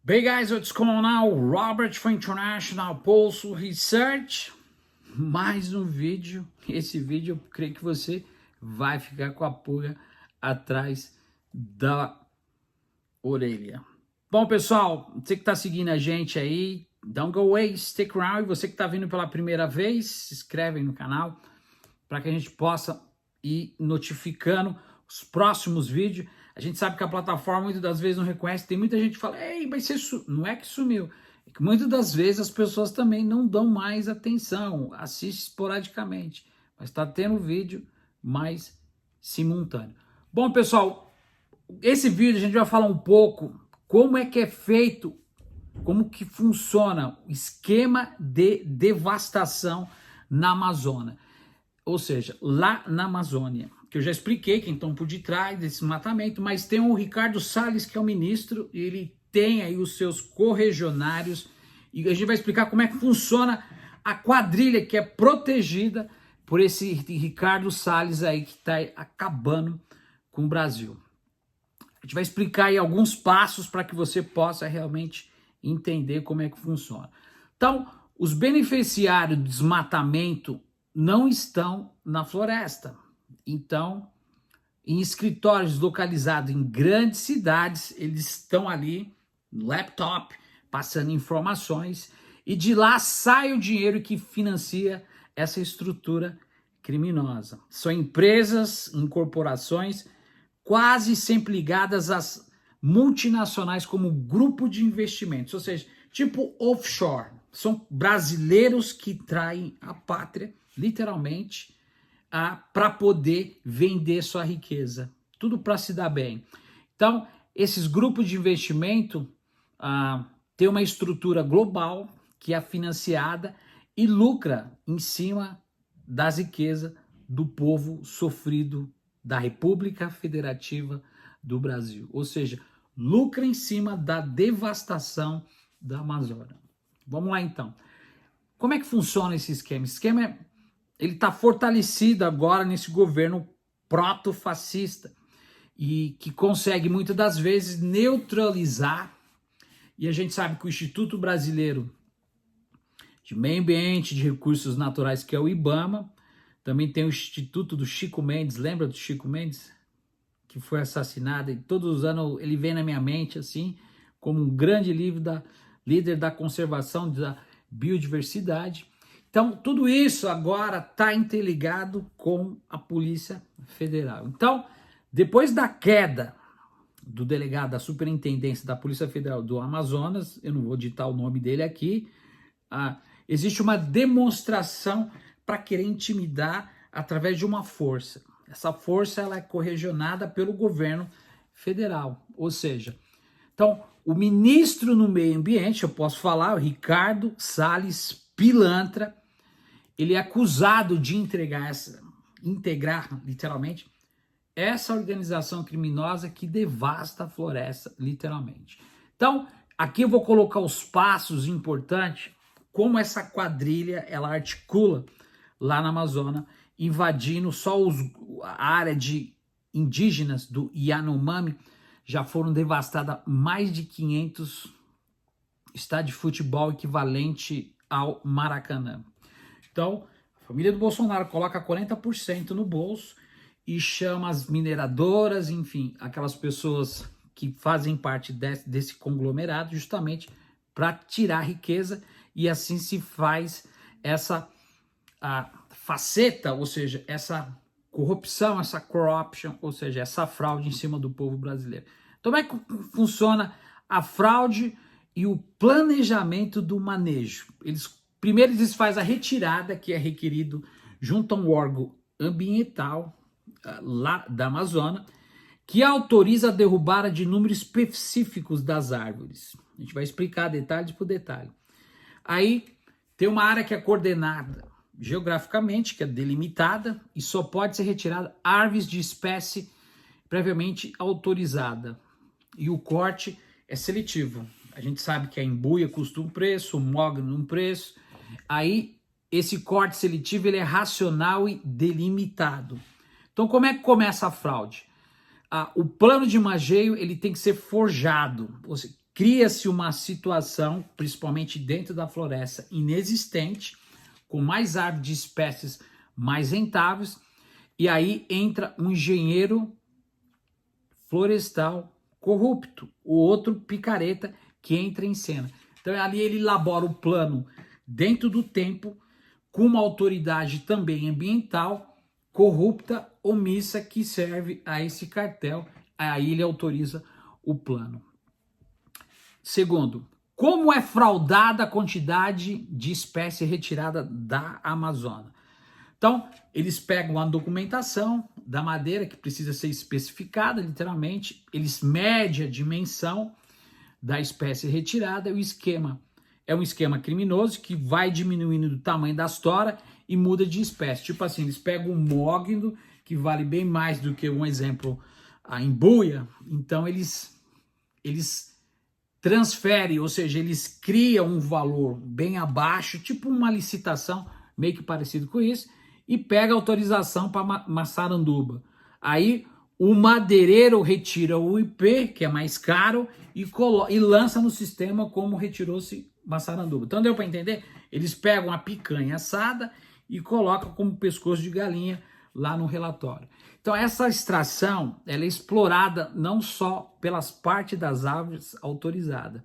Bem, guys, what's going on? Robert for International Pulse Research. Mais um vídeo. Esse vídeo eu creio que você vai ficar com a pulga atrás da orelha. Bom, pessoal, você que está seguindo a gente aí, don't go away, stick around. E você que está vindo pela primeira vez, se inscreve no canal para que a gente possa ir notificando os próximos vídeos. A gente sabe que a plataforma muitas das vezes não reconhece. Tem muita gente que fala, ei, mas você não é que sumiu. É que muitas das vezes as pessoas também não dão mais atenção, assistem esporadicamente. Mas está tendo vídeo mais simultâneo. Bom, pessoal, esse vídeo a gente vai falar um pouco como é que é feito, como que funciona o esquema de devastação na Amazônia. Ou seja, lá na Amazônia, que eu já expliquei quem estão por detrás desse desmatamento, mas tem o Ricardo Salles, que é o ministro, e ele tem aí os seus correligionários, e a gente vai explicar como é que funciona a quadrilha que é protegida por esse Ricardo Salles aí, que está acabando com o Brasil. A gente vai explicar aí alguns passos para que você possa realmente entender como é que funciona. Então, os beneficiários do desmatamento não estão na floresta. Então, em escritórios localizados em grandes cidades, eles estão ali no laptop, passando informações, e de lá sai o dinheiro que financia essa estrutura criminosa. São empresas, incorporações, quase sempre ligadas às multinacionais como grupo de investimentos, ou seja, tipo offshore. São brasileiros que traem a pátria, literalmente, para poder vender sua riqueza. Tudo para se dar bem. Então, esses grupos de investimento têm uma estrutura global que é financiada e lucra em cima das riquezas do povo sofrido da República Federativa do Brasil. Ou seja, lucra em cima da devastação da Amazônia. Vamos lá, então. Como é que funciona esse esquema? Esse esquema ele está fortalecido agora nesse governo proto-fascista e que consegue muitas das vezes neutralizar. E a gente sabe que o Instituto Brasileiro de Meio Ambiente e de Recursos Naturais, que é o IBAMA, também tem o Instituto do Chico Mendes, lembra do Chico Mendes? Que foi assassinado, e todos os anos ele vem na minha mente assim, como um grande líder da conservação da biodiversidade. Então, tudo isso agora está interligado com a Polícia Federal. Então, depois da queda do delegado da Superintendência da Polícia Federal do Amazonas, eu não vou ditar o nome dele aqui, existe uma demonstração para querer intimidar através de uma força. Essa força ela é correligionada pelo governo federal, ou seja, então, o ministro no meio ambiente, eu posso falar, o Ricardo Salles Pilantra, ele é acusado de integrar, literalmente, essa organização criminosa que devasta a floresta, literalmente. Então, aqui eu vou colocar os passos importantes, como essa quadrilha, ela articula lá na Amazônia, invadindo só a área de indígenas do Yanomami, já foram devastadas mais de 500 estádios de futebol equivalente ao Maracanã. Então, a família do Bolsonaro coloca 40% no bolso e chama as mineradoras, enfim, aquelas pessoas que fazem parte desse conglomerado justamente para tirar riqueza, e assim se faz essa faceta, ou seja, essa corrupção, essa corruption, ou seja, essa fraude em cima do povo brasileiro. Então, como é que funciona a fraude e o planejamento do manejo? Primeiro eles fazem a retirada, que é requerido junto a um órgão ambiental lá da Amazônia, que autoriza a derrubada de números específicos das árvores. A gente vai explicar detalhe por detalhe. Aí tem uma área que é coordenada geograficamente, que é delimitada, e só pode ser retirada árvores de espécie previamente autorizada. E o corte é seletivo. A gente sabe que a embuia custa um preço, o mogno um preço. Aí esse corte seletivo ele é racional e delimitado. Então, como é que começa a fraude? O plano de manejo ele tem que ser forjado. Ou seja, cria-se uma situação, principalmente dentro da floresta, inexistente, com mais árvores de espécies mais rentáveis, e aí entra um engenheiro florestal corrupto, o outro picareta que entra em cena. Então ali ele elabora o plano dentro do tempo, com uma autoridade também ambiental corrupta, omissa, que serve a esse cartel. Aí ele autoriza o plano. Segundo, como é fraudada a quantidade de espécie retirada da Amazônia? Então, eles pegam a documentação da madeira, que precisa ser especificada, literalmente, eles medem a dimensão da espécie retirada, e o esquema é um esquema criminoso que vai diminuindo o tamanho das toras e muda de espécie. Tipo assim, eles pegam um mogno, que vale bem mais do que um exemplo, a embuia, então eles transferem, ou seja, eles criam um valor bem abaixo, tipo uma licitação, meio que parecido com isso, e pega autorização para Massaranduba. Aí o madeireiro retira o IP, que é mais caro, e lança no sistema como retirou-se Massaranduba. Então deu para entender? Eles pegam a picanha assada e colocam como pescoço de galinha lá no relatório. Então essa extração ela é explorada não só pelas partes das árvores autorizadas.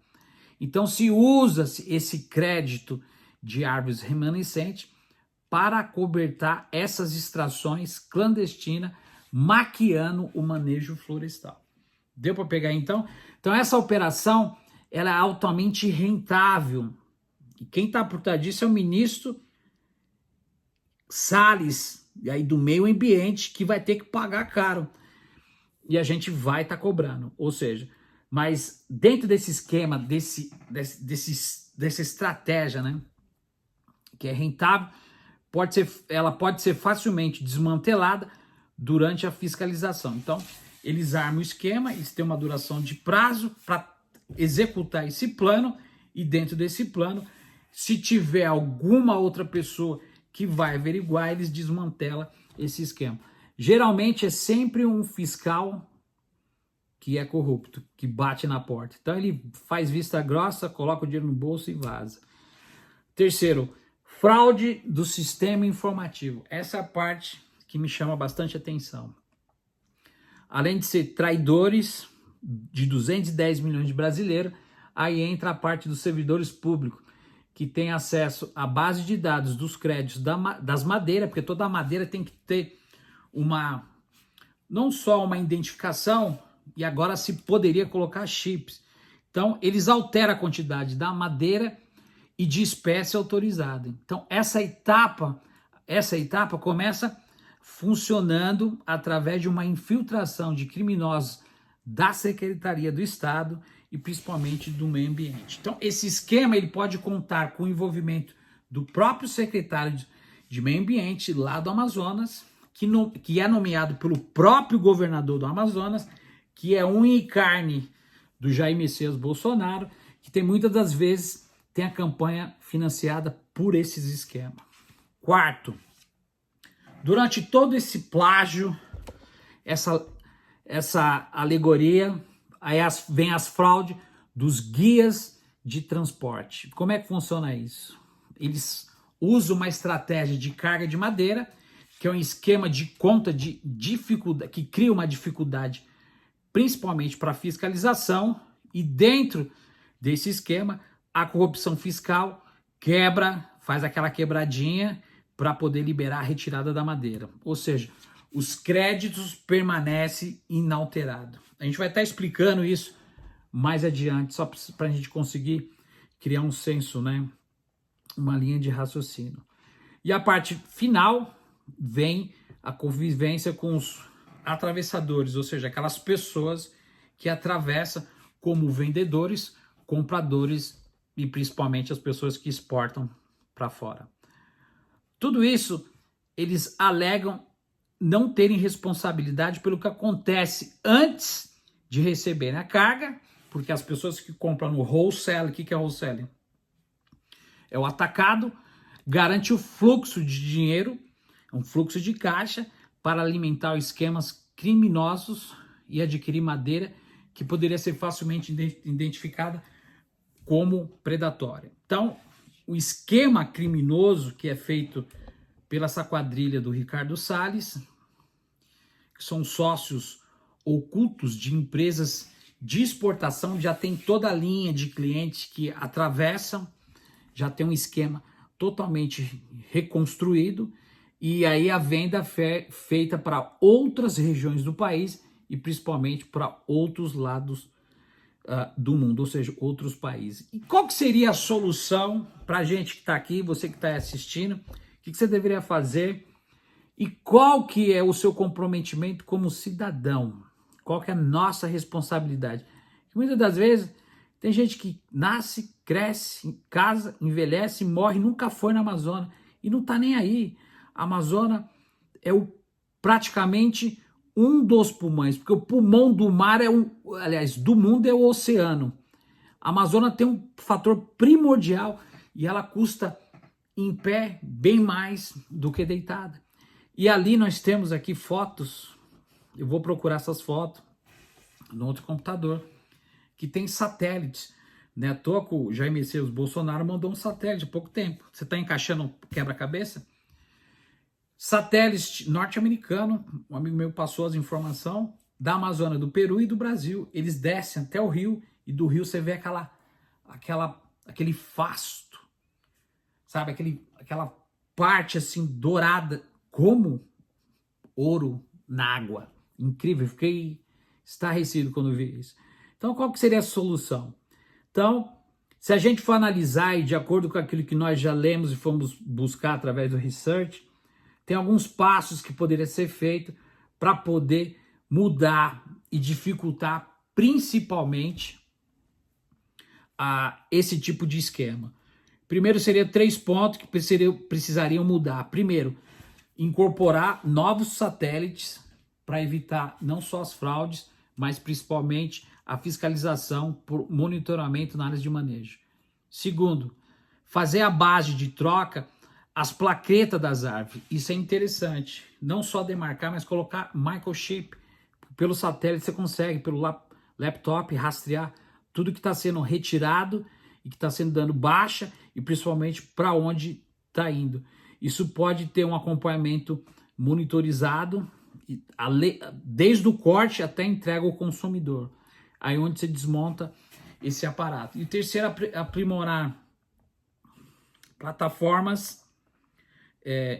Então se usa esse crédito de árvores remanescentes para acobertar essas extrações clandestinas, maquiando o manejo florestal. Deu para pegar então? Então essa operação ela é altamente rentável. E quem está por trás disso é o ministro Salles, e aí do meio ambiente, que vai ter que pagar caro. E a gente vai estar cobrando. Ou seja, mas dentro desse esquema, dessa estratégia, né, que é rentável, ela pode ser facilmente desmantelada durante a fiscalização. Então, eles armam o esquema, eles têm uma duração de prazo para executar esse plano, e dentro desse plano, se tiver alguma outra pessoa que vai averiguar, eles desmantelam esse esquema. Geralmente é sempre um fiscal que é corrupto, que bate na porta. Então ele faz vista grossa, coloca o dinheiro no bolso e vaza. Terceiro, fraude do sistema informativo. Essa é a parte que me chama bastante atenção. Além de ser traidores de 210 milhões de brasileiros, aí entra a parte dos servidores públicos, que tem acesso à base de dados dos créditos das madeiras, porque toda a madeira tem que ter não só uma identificação, e agora se poderia colocar chips. Então, eles alteram a quantidade da madeira e de espécie autorizada. Então, essa etapa começa funcionando através de uma infiltração de criminosos da Secretaria do Estado e principalmente do meio ambiente. Então, esse esquema ele pode contar com o envolvimento do próprio secretário de meio ambiente lá do Amazonas, que é nomeado pelo próprio governador do Amazonas, que é unha e carne do Jair Messias Bolsonaro, que tem muitas das vezes tem a campanha financiada por esses esquemas. Quarto, durante todo esse plágio, essa alegoria, aí vem as fraudes dos guias de transporte. Como é que funciona isso? Eles usam uma estratégia de carga de madeira, que é um esquema de conta de dificuldade, que cria uma dificuldade principalmente para fiscalização, e dentro desse esquema, a corrupção fiscal faz aquela quebradinha para poder liberar a retirada da madeira. Ou seja, os créditos permanecem inalterados. A gente vai estar explicando isso mais adiante, só para a gente conseguir criar um senso, né? Uma linha de raciocínio. E a parte final vem a convivência com os atravessadores, ou seja, aquelas pessoas que atravessam como vendedores, compradores e principalmente as pessoas que exportam para fora. Tudo isso eles alegam não terem responsabilidade pelo que acontece antes de receberem a carga, porque as pessoas que compram no wholesale, o que é wholesale? É o atacado, garante o fluxo de dinheiro, um fluxo de caixa para alimentar esquemas criminosos e adquirir madeira que poderia ser facilmente identificada como predatória. Então, o esquema criminoso que é feito pela essa quadrilha do Ricardo Salles, que são sócios ocultos de empresas de exportação, já tem toda a linha de clientes que atravessam, já tem um esquema totalmente reconstruído, e aí a venda feita para outras regiões do país e principalmente para outros lados do mundo, ou seja, outros países. E qual que seria a solução para a gente que está aqui, você que está assistindo? O que você deveria fazer? E qual que é o seu comprometimento como cidadão? Qual que é a nossa responsabilidade? Muitas das vezes tem gente que nasce, cresce, casa, envelhece, morre, nunca foi na Amazônia e não está nem aí. A Amazônia é praticamente um dos pulmões, porque o pulmão do mar do mundo é o oceano. A Amazônia tem um fator primordial e ela custa em pé bem mais do que deitada. E ali nós temos aqui fotos, eu vou procurar essas fotos no outro computador, que tem satélites, né? À toa que o Jair Messias Bolsonaro mandou um satélite há pouco tempo. Você está encaixando um quebra-cabeça? Satélite norte-americano, um amigo meu passou as informações da Amazônia, do Peru e do Brasil. Eles descem até o rio e do rio você vê aquele fasto, sabe? Aquela parte assim dourada, como ouro na água. Incrível, fiquei estarrecido quando vi isso. Então, qual que seria a solução? Então, se a gente for analisar e de acordo com aquilo que nós já lemos e fomos buscar através do research, tem alguns passos que poderiam ser feitos para poder mudar e dificultar principalmente esse tipo de esquema. Primeiro seria 3 pontos que precisariam mudar. Primeiro, incorporar novos satélites para evitar não só as fraudes, mas principalmente a fiscalização por monitoramento na área de manejo. Segundo, fazer a base de troca as plaquetas das árvores. Isso é interessante. Não só demarcar, mas colocar microchip. Pelo satélite você consegue, pelo laptop, rastrear tudo que está sendo retirado e que está sendo dando baixa e principalmente para onde está indo. Isso pode ter um acompanhamento monitorizado desde o corte até a entrega ao consumidor. Aí onde você desmonta esse aparato. E o terceiro, aprimorar plataformas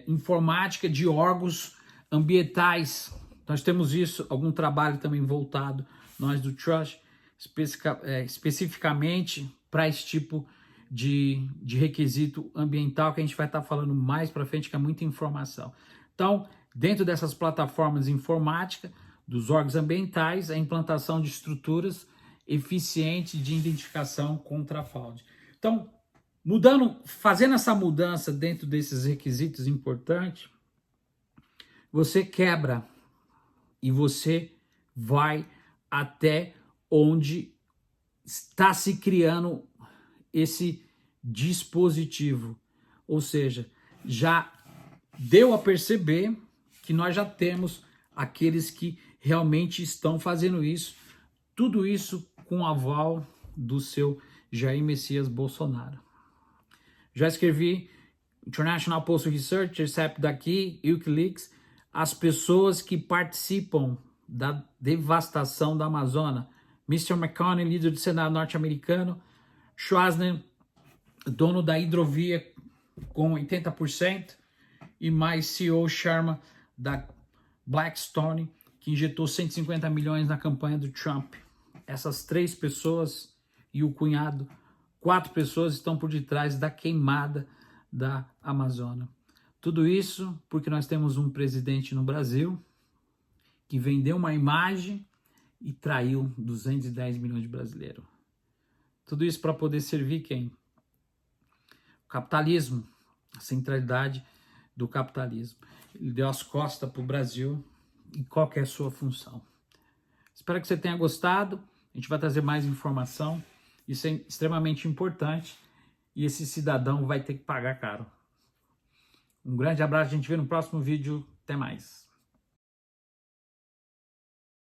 informática de órgãos ambientais. Nós temos isso, algum trabalho também voltado, nós do Trust, especificamente para esse tipo de requisito ambiental que a gente vai estar falando mais para frente, que é muita informação. Então, dentro dessas plataformas informáticas, dos órgãos ambientais, a implantação de estruturas eficientes de identificação contra a fraude. Então, fazendo essa mudança dentro desses requisitos importantes, você quebra e você vai até onde está se criando esse dispositivo. Ou seja, já deu a perceber que nós já temos aqueles que realmente estão fazendo isso, tudo isso com o aval do seu Jair Messias Bolsonaro. Já escrevi International Postal Research, Intercept daqui, Wikileaks, as pessoas que participam da devastação da Amazônia. Mr. McConnell, líder do Senado norte-americano, Schwarzenegger, dono da hidrovia com 80%, e mais CEO Sharma da Blackstone, que injetou 150 milhões na campanha do Trump. Essas 3 pessoas e o cunhado, 4 pessoas estão por detrás da queimada da Amazônia. Tudo isso porque nós temos um presidente no Brasil que vendeu uma imagem e traiu 210 milhões de brasileiros. Tudo isso para poder servir quem? O capitalismo, a centralidade do capitalismo. Ele deu as costas para o Brasil e qual que é a sua função. Espero que você tenha gostado. A gente vai trazer mais informação. Isso é extremamente importante e esse cidadão vai ter que pagar caro. Um grande abraço, a gente vê no próximo vídeo. Até mais.